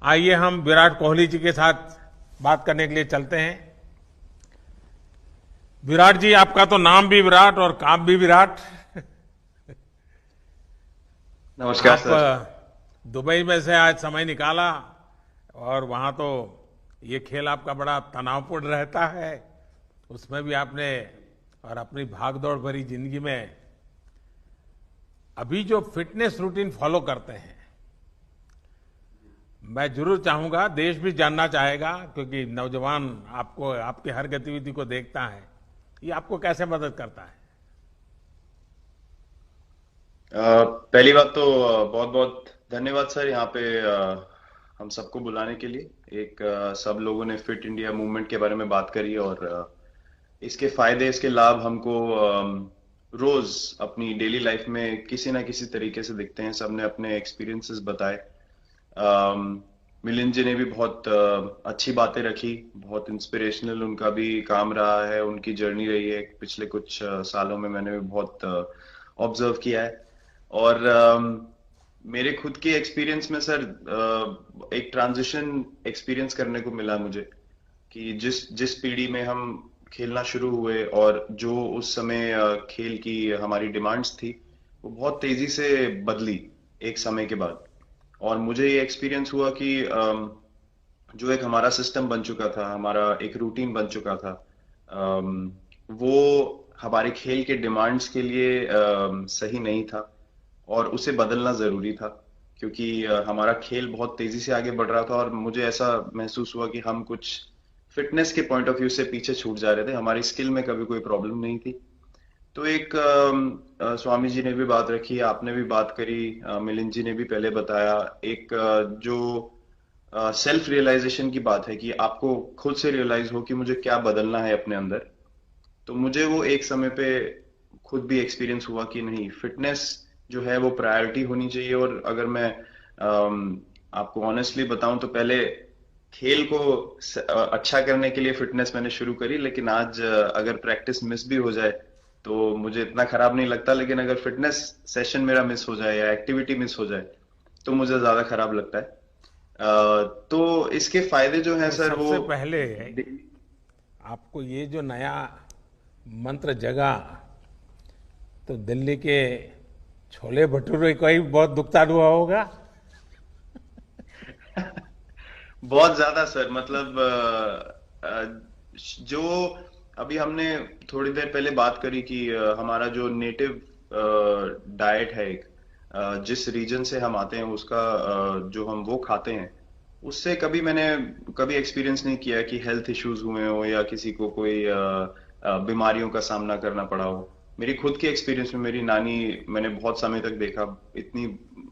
आइए हम विराट कोहली जी के साथ बात करने के लिए चलते हैं। विराट जी, आपका तो नाम भी विराट और काम भी विराट। नमस्कार आप सर। दुबई में से आज समय निकाला और वहां तो ये खेल आपका बड़ा तनावपूर्ण रहता है। उसमें भी आपने और अपनी भागदौड़ भरी जिंदगी में अभी जो फिटनेस रूटीन फॉलो करते हैं, मैं जरूर चाहूंगा, देश भी जानना चाहेगा, क्योंकि नौजवान आपको आपकी हर गतिविधि को देखता है, ये आपको कैसे मदद करता है। पहली बात तो बहुत बहुत धन्यवाद सर यहाँ पे हम सबको बुलाने के लिए। सब लोगों ने फिट इंडिया मूवमेंट के बारे में बात करी और इसके फायदे इसके लाभ हमको रोज अपनी डेली लाइफ में किसी ना किसी तरीके से दिखते हैं। सबने अपने एक्सपीरियंसेस बताए। मिलिंद जी ने भी बहुत अच्छी बातें रखी। बहुत इंस्पिरेशनल उनका भी काम रहा है, उनकी जर्नी रही है पिछले कुछ सालों में। मैंने भी बहुत ऑब्जर्व किया है। और मेरे खुद के एक्सपीरियंस में सर एक ट्रांजिशन एक्सपीरियंस करने को मिला मुझे कि जिस जिस पीढ़ी में हम खेलना शुरू हुए और जो उस समय खेल की हमारी डिमांड्स थी, वो बहुत तेजी से बदली एक समय के बाद। और मुझे ये एक्सपीरियंस हुआ कि जो एक हमारा सिस्टम बन चुका था, हमारा एक रूटीन बन चुका था, वो हमारे खेल के डिमांड्स के लिए सही नहीं था और उसे बदलना जरूरी था। क्योंकि हमारा खेल बहुत तेजी से आगे बढ़ रहा था और मुझे ऐसा महसूस हुआ कि हम कुछ फिटनेस के पॉइंट ऑफ व्यू से पीछे छूट जा रहे थे। हमारी स्किल में कभी कोई प्रॉब्लम नहीं थी। तो स्वामी जी ने भी बात रखी, आपने भी बात करी, मिलिंद जी ने भी पहले बताया। एक जो सेल्फ रियलाइजेशन की बात है कि आपको खुद से रियलाइज हो कि मुझे क्या बदलना है अपने अंदर। तो मुझे वो एक समय पे खुद भी एक्सपीरियंस हुआ कि नहीं, फिटनेस जो है वो प्रायोरिटी होनी चाहिए। और अगर मैं आपको ऑनेस्टली बताऊं तो पहले खेल को अच्छा करने के लिए फिटनेस मैंने शुरू करी, लेकिन आज अगर प्रैक्टिस मिस भी हो जाए तो मुझे इतना खराब नहीं लगता। लेकिन अगर फिटनेस सेशन मेरा मिस हो जाए या एक्टिविटी मिस हो जाए तो मुझे ज्यादा खराब लगता है। तो इसके फायदे जो हैं तो सर वो सबसे पहले आपको ये जो नया मंत्र जगा, तो दिल्ली के छोले भटूरे का ही बहुत दुखता हुआ होगा। बहुत ज्यादा सर। मतलब जो अभी हमने थोड़ी देर पहले बात करी कि हमारा जो नेटिव डाइट है, एक जिस रीजन से हम आते हैं उसका जो हम वो खाते हैं, उससे मैंने कभी एक्सपीरियंस नहीं किया कि हेल्थ इश्यूज हुए हो या किसी को कोई बीमारियों का सामना करना पड़ा हो। मेरी खुद की एक्सपीरियंस में मेरी नानी, मैंने बहुत समय तक देखा, इतनी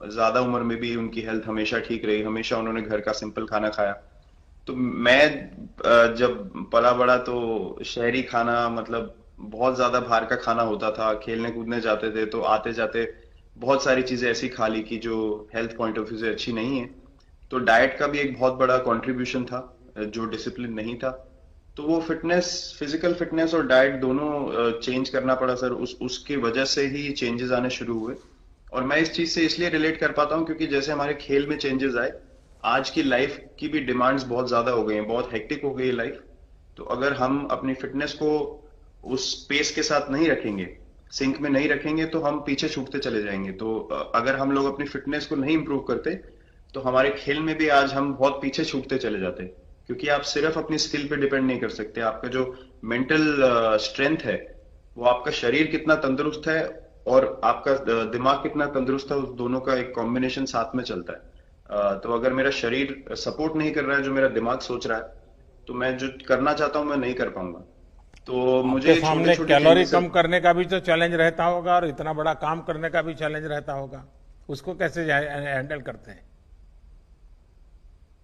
ज्यादा उम्र में भी उनकी हेल्थ हमेशा ठीक रही। हमेशा उन्होंने घर का सिंपल खाना खाया। तो मैं जब पला बड़ा तो शहरी खाना, मतलब बहुत ज्यादा बाहर का खाना होता था। खेलने कूदने जाते थे तो आते जाते बहुत सारी चीजें ऐसी खा ली कि जो हेल्थ पॉइंट ऑफ व्यू से अच्छी नहीं है। तो डाइट का भी एक बहुत बड़ा कंट्रीब्यूशन था, जो डिसिप्लिन नहीं था। तो वो फिटनेस, फिजिकल फिटनेस और डाइट दोनों चेंज करना पड़ा सर। उसकी वजह से ही चेंजेस आने शुरू हुए। और मैं इस चीज से इसलिए रिलेट कर पाता हूँ क्योंकि जैसे हमारे खेल में चेंजेस आए, आज की लाइफ की भी डिमांड्स बहुत ज्यादा हो गई हैं, बहुत हेक्टिक हो गई है लाइफ। तो अगर हम अपनी फिटनेस को उस पेस के साथ नहीं रखेंगे, सिंक में नहीं रखेंगे, तो हम पीछे छूटते चले जाएंगे। तो अगर हम लोग अपनी फिटनेस को नहीं इंप्रूव करते तो हमारे खेल में भी आज हम बहुत पीछे छूटते चले जाते। क्योंकि आप सिर्फ अपनी स्किल पे डिपेंड नहीं कर सकते। आपका जो मेंटल स्ट्रेंथ है, वो आपका शरीर कितना तंदुरुस्त है और आपका दिमाग कितना तंदुरुस्त है, उस दोनों का एक कॉम्बिनेशन साथ में चलता है। तो अगर मेरा शरीर सपोर्ट नहीं कर रहा है जो मेरा दिमाग सोच रहा है, तो मैं जो करना चाहता हूं मैं नहीं कर पाऊंगा। तो मुझे आपके ये छोटे सामने छोटे कैलोरी चेंजेस। कम करने का भी तो चैलेंज रहता होगा और इतना बड़ा काम करने का भी चैलेंज रहता होगा। उसको कैसे हैंडल करते हैं।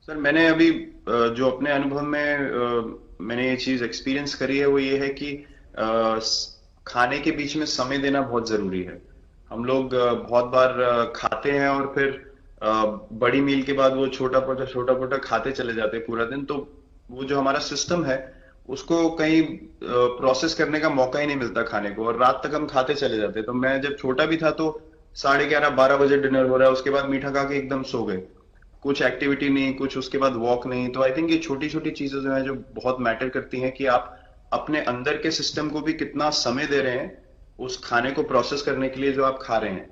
सर मैंने अभी जो अपने अनुभव में मैंने ये चीज एक्सपीरियंस करी है, वो ये है कि खाने के बीच में समय देना बहुत जरूरी है। हम लोग बहुत बार खाते हैं और फिर बड़ी मील के बाद वो छोटा छोटा खाते चले जाते हैं पूरा दिन। तो वो जो हमारा सिस्टम है, उसको कहीं प्रोसेस करने का मौका ही नहीं मिलता खाने को, और रात तक हम खाते चले जाते हैं। तो मैं जब छोटा भी था तो 11:30 12 बजे डिनर हो रहा है, उसके बाद मीठा खा के एकदम सो गए। कुछ एक्टिविटी नहीं, कुछ उसके बाद वॉक नहीं। तो आई थिंक ये छोटी छोटी चीजें जो है जो बहुत मैटर करती हैं कि आप अपने अंदर के सिस्टम को भी कितना समय दे रहे हैं उस खाने को प्रोसेस करने के लिए जो आप खा रहे हैं।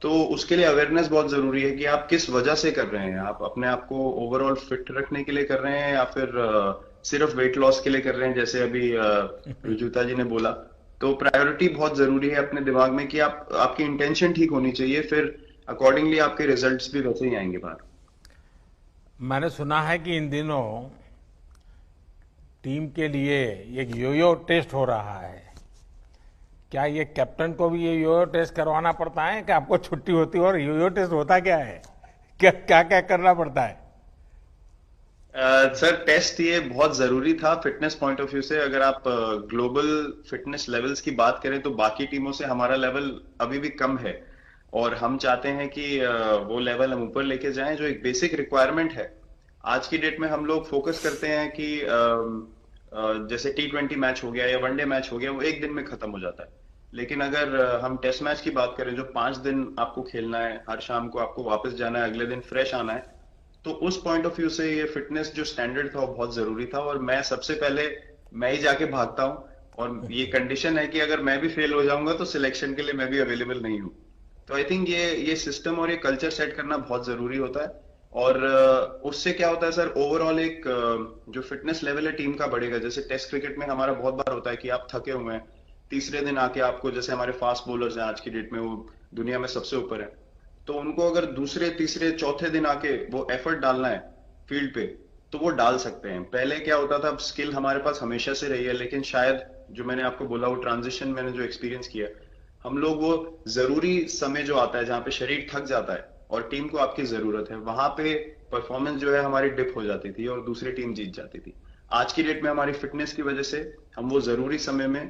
तो उसके लिए अवेयरनेस बहुत जरूरी है कि आप किस वजह से कर रहे हैं। आप अपने आप को ओवरऑल फिट रखने के लिए कर रहे हैं या फिर सिर्फ वेट लॉस के लिए कर रहे हैं, जैसे अभी रुजुता जी ने बोला। तो प्रायोरिटी बहुत जरूरी है अपने दिमाग में कि आप आपकी इंटेंशन ठीक होनी चाहिए, फिर अकॉर्डिंगली आपके रिजल्ट्स भी वैसे ही आएंगे बाहर। मैंने सुना है कि इन दिनों टीम के लिए एक योयो टेस्ट हो रहा है। क्या ये कैप्टन को भी ये योयो टेस्ट करवाना पड़ता है कि आपको छुट्टी होती है? और योयो टेस्ट होता क्या है? क्या क्या क्या करना पड़ता है? सर टेस्ट ये बहुत जरूरी था फिटनेस पॉइंट ऑफ व्यू से। अगर आप ग्लोबल फिटनेस लेवल्स की बात करें तो बाकी टीमों से हमारा लेवल अभी भी कम है, और हम चाहते हैं कि वो लेवल हम ऊपर लेके जाएं। जो एक बेसिक रिक्वायरमेंट है आज की डेट में, हम लोग फोकस करते हैं कि जैसे T20 मैच हो गया या वनडे मैच हो गया, वो एक दिन में खत्म हो जाता है। लेकिन अगर हम टेस्ट मैच की बात करें जो 5 दिन आपको खेलना है, हर शाम को आपको वापस जाना है, अगले दिन फ्रेश आना है, तो उस पॉइंट ऑफ व्यू से ये फिटनेस जो स्टैंडर्ड था वो बहुत जरूरी था। और मैं सबसे पहले मैं ही जाके भागता हूँ, और ये कंडीशन है कि अगर मैं भी फेल हो जाऊंगा तो सिलेक्शन के लिए मैं भी अवेलेबल नहीं हूँ। तो आई थिंक ये सिस्टम और ये कल्चर सेट करना बहुत जरूरी होता है। और उससे क्या होता है सर, ओवरऑल एक जो फिटनेस लेवल है टीम का बढ़ेगा। जैसे टेस्ट क्रिकेट में हमारा बहुत बार होता है कि आप थके हुए हैं, तीसरे दिन आके आपको, जैसे हमारे फास्ट बॉलर्स हैं आज की डेट में, वो दुनिया में सबसे ऊपर है, तो उनको अगर दूसरे तीसरे चौथे दिन आके वो एफर्ट डालना है फील्ड पे, तो वो डाल सकते हैं। पहले क्या होता था, स्किल हमारे पास हमेशा से रही है, लेकिन शायद जो मैंने आपको बोला वो ट्रांजिशन मैंने जो एक्सपीरियंस किया, हम लोग वो जरूरी समय जो आता है जहाँ पे शरीर थक जाता है और टीम को आपकी जरूरत है, वहां पे परफॉर्मेंस जो है हमारी डिप हो जाती थी और दूसरी टीम जीत जाती थी। आज की डेट में हमारी फिटनेस की वजह से हम वो जरूरी समय में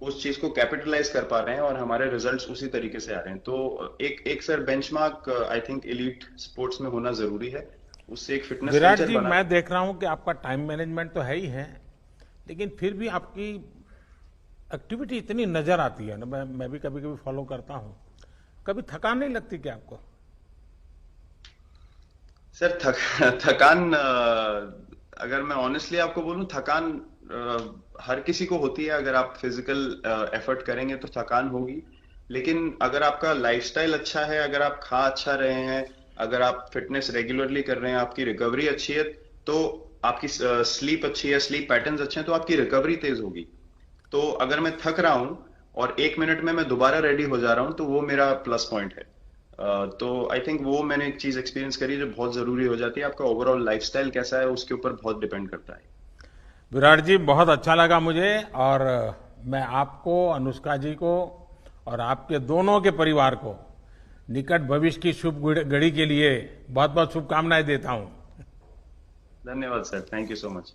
उस चीज को कैपिटलाइज कर पा रहे हैं और हमारे रिजल्ट्स उसी तरीके से आ रहे हैं। तो एक एक sir benchmark I think elite sports में होना जरूरी है, उससे एक फिटनेस विराट कल्चर जी, बना। मैं देख रहा हूं कि आपका टाइम मैनेजमेंट तो है ही है, लेकिन फिर भी आपकी एक्टिविटी इतनी नजर आती है ना, मैं भी कभी कभी फॉलो करता हूं। कभी थकान नहीं लगती क्या आपको? सर थकान अगर मैं ऑनेस्टली आपको बोलूं, थकान हर किसी को होती है। अगर आप फिजिकल एफर्ट करेंगे तो थकान होगी, लेकिन अगर आपका लाइफस्टाइल अच्छा है, अगर आप खा अच्छा रहे हैं, अगर आप फिटनेस रेगुलरली कर रहे हैं, आपकी रिकवरी अच्छी है, तो आपकी स्लीप अच्छी है, स्लीप पैटर्न्स अच्छे हैं, तो आपकी रिकवरी तेज होगी। तो अगर मैं थक रहा हूं और 1 मिनट में मैं दोबारा रेडी हो जा रहा हूं, तो वो मेरा प्लस पॉइंट है। तो आई थिंक वो मैंने एक चीज एक्सपीरियंस करी जो बहुत जरूरी हो जाती है। आपका ओवरऑल लाइफस्टाइल कैसा है उसके ऊपर बहुत डिपेंड करता है। विराट जी, बहुत अच्छा लगा मुझे, और मैं आपको, अनुष्का जी को और आपके दोनों के परिवार को निकट भविष्य की शुभ घड़ी के लिए बहुत बहुत शुभकामनाएं देता हूं। धन्यवाद sir, thank you so much.